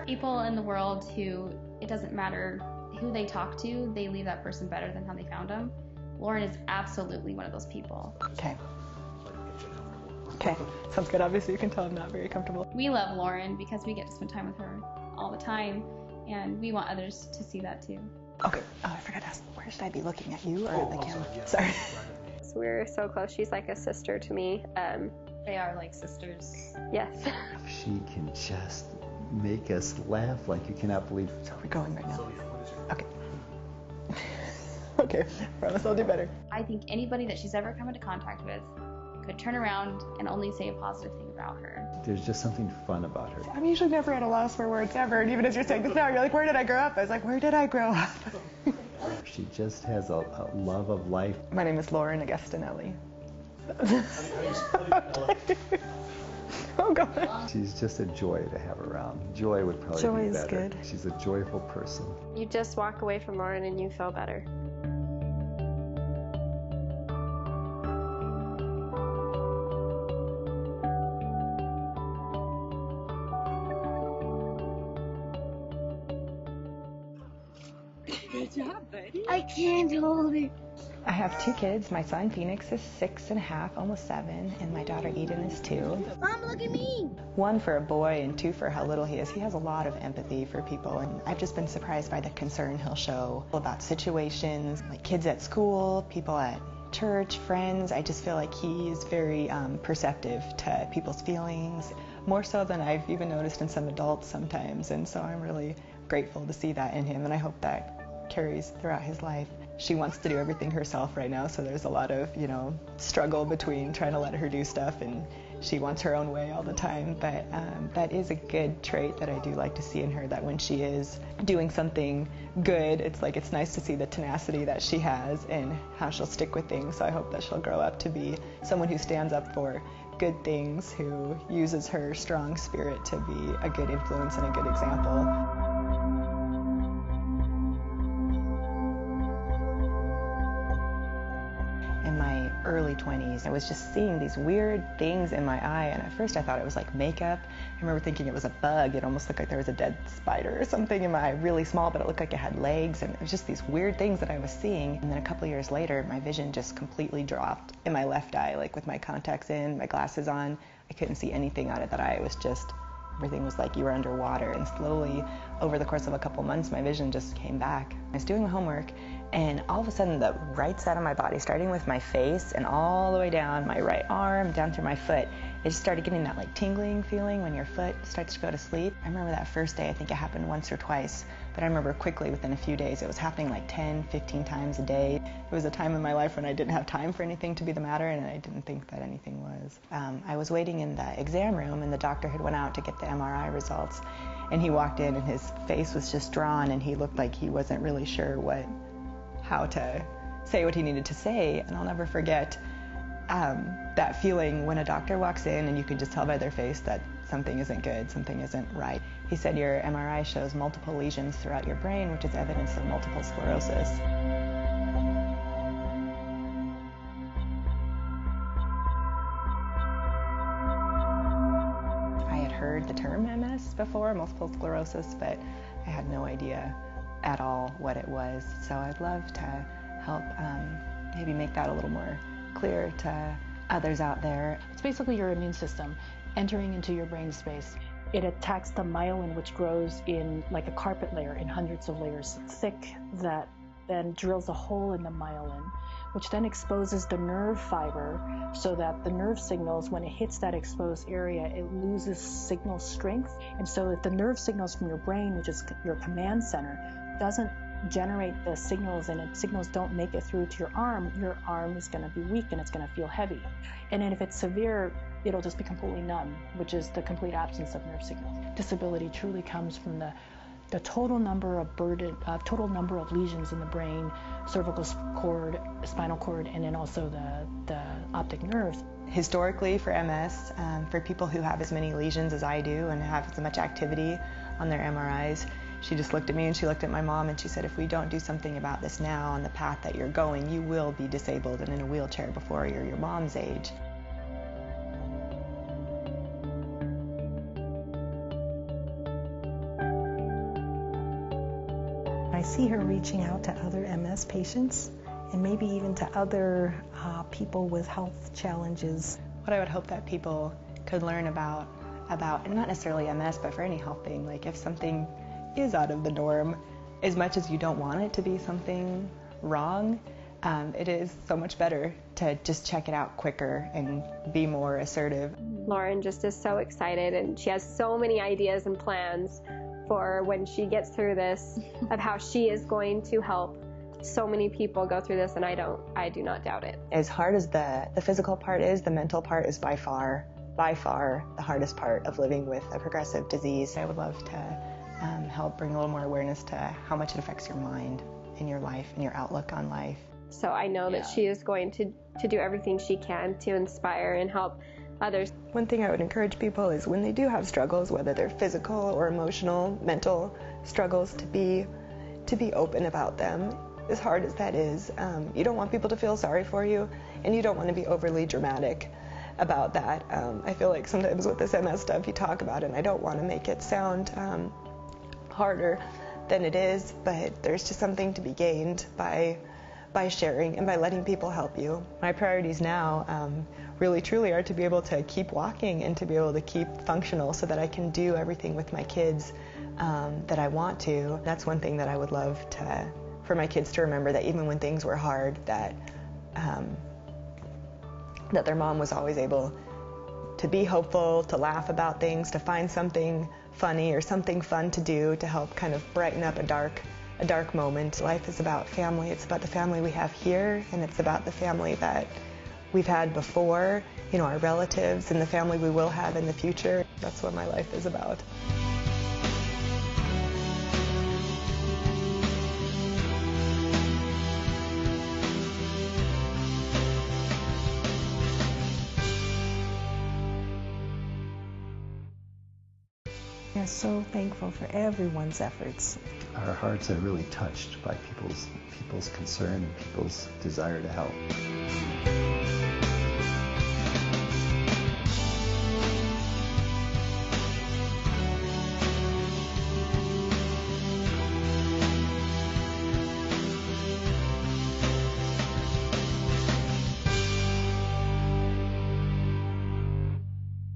people in the world who, it doesn't matter who they talk to, they leave that person better than how they found them. Lauren is absolutely one of those people. Okay. Okay, sounds good. Obviously you can tell I'm not very comfortable. We love Lauren because we get to spend time with her all the time, and we want others to see that too. Okay. Oh, I forgot to ask, where should I be looking, at you or at the camera? Sorry. So we're so close. She's like a sister to me. They are like sisters. Yes. She can just make us laugh like you cannot believe. So we're going right now. Okay. Okay, promise I'll do better. I think anybody that she's ever come into contact with could turn around and only say a positive thing about her. There's just something fun about her. I'm usually never at a loss for words ever, and even as you're saying this now, you're like, where did I grow up? I was like, where did I grow up? She just has a love of life. My name is Lauren Agostinelli. Oh, God. She's just a joy to have around. Joy would probably Joy be is better. good. She's a joyful person. You just walk away from Lauren and you feel better. Good job, buddy. I can't hold it. I have 2 kids. My son Phoenix is 6.5, almost 7, and my daughter Eden is 2. Mom, look at me. 1 for a boy and 2 for how little he is. He has a lot of empathy for people, and I've just been surprised by the concern he'll show about situations, like kids at school, people at church, friends. I just feel like he's very perceptive to people's feelings, more so than I've even noticed in some adults sometimes, and so I'm really grateful to see that in him, and I hope that carries throughout his life. She wants to do everything herself right now, so there's a lot of, struggle between trying to let her do stuff, and she wants her own way all the time, but that is a good trait that I do like to see in her, that when she is doing something good, it's nice to see the tenacity that she has and how she'll stick with things. So I hope that she'll grow up to be someone who stands up for good things, who uses her strong spirit to be a good influence and a good example. In my early 20s, I was just seeing these weird things in my eye, and at first I thought it was like makeup. I remember thinking it was a bug. It almost looked like there was a dead spider or something in my eye, really small, but it looked like it had legs, and it was just these weird things that I was seeing. And then a couple years later, my vision just completely dropped in my left eye, like with my contacts in, my glasses on. I couldn't see anything out of that eye. It was just, everything was like you were underwater, and slowly, over the course of a couple months, my vision just came back. I was doing my homework, and all of a sudden, the right side of my body, starting with my face and all the way down my right arm, down through my foot, it just started getting that like tingling feeling when your foot starts to go to sleep. I remember that first day, I think it happened once or twice, but I remember quickly within a few days, it was happening like 10, 15 times a day. It was a time in my life when I didn't have time for anything to be the matter, and I didn't think that anything was. I was waiting in the exam room, and the doctor had went out to get the MRI results, and he walked in, and his face was just drawn, and he looked like he wasn't really sure how to say what he needed to say. And I'll never forget that feeling when a doctor walks in and you can just tell by their face that something isn't good, something isn't right. He said, your MRI shows multiple lesions throughout your brain, which is evidence of multiple sclerosis. I had heard the term MS before, multiple sclerosis, but I had no idea at all what it was. So I'd love to help maybe make that a little more clear to others out there. It's basically your immune system entering into your brain space. It attacks the myelin, which grows in like a carpet layer, in hundreds of layers thick, that then drills a hole in the myelin, which then exposes the nerve fiber so that the nerve signals, when it hits that exposed area, it loses signal strength. And so if the nerve signals from your brain, which is your command center, doesn't generate the signals, and signals don't make it through to your arm is going to be weak and it's going to feel heavy. And then if it's severe, it'll just be completely numb, which is the complete absence of nerve signals. Disability truly comes from the total number of lesions in the brain, cervical cord, spinal cord, and then also the optic nerves. Historically, for MS, for people who have as many lesions as I do and have as much activity on their MRIs, she just looked at me and she looked at my mom and she said, if we don't do something about this now on the path that you're going, you will be disabled and in a wheelchair before you're your mom's age. I see her reaching out to other MS patients and maybe even to other people with health challenges. What I would hope that people could learn about, and not necessarily MS, but for any health thing, like if something is out of the norm, as much as you don't want it to be something wrong, it is so much better to just check it out quicker and be more assertive. Lauren just is so excited, and she has so many ideas and plans for when she gets through this, of how she is going to help so many people go through this, and I do not doubt it. As hard as the physical part is, the mental part is by far the hardest part of living with a progressive disease. I would love to help bring a little more awareness to how much it affects your mind and your life and your outlook on life. So I know that she is going to do everything she can to inspire and help others. One thing I would encourage people is when they do have struggles, whether they're physical or emotional, mental struggles, to be open about them. As hard as that is, you don't want people to feel sorry for you, and you don't want to be overly dramatic about that. I feel like sometimes with this MS stuff, you talk about it, and I don't want to make it sound harder than it is, but there's just something to be gained by sharing and by letting people help you. My priorities now really truly are to be able to keep walking and to be able to keep functional so that I can do everything with my kids that I want to. That's one thing that I would love for my kids to remember, that even when things were hard, that their mom was always able to be hopeful, to laugh about things, to find something funny or something fun to do to help kind of brighten up a dark moment. Life is about family. It's about the family we have here, and it's about the family that we've had before, our relatives, and the family we will have in the future. That's what my life is about. I'm so thankful for everyone's efforts. Our hearts are really touched by people's concern and people's desire to help.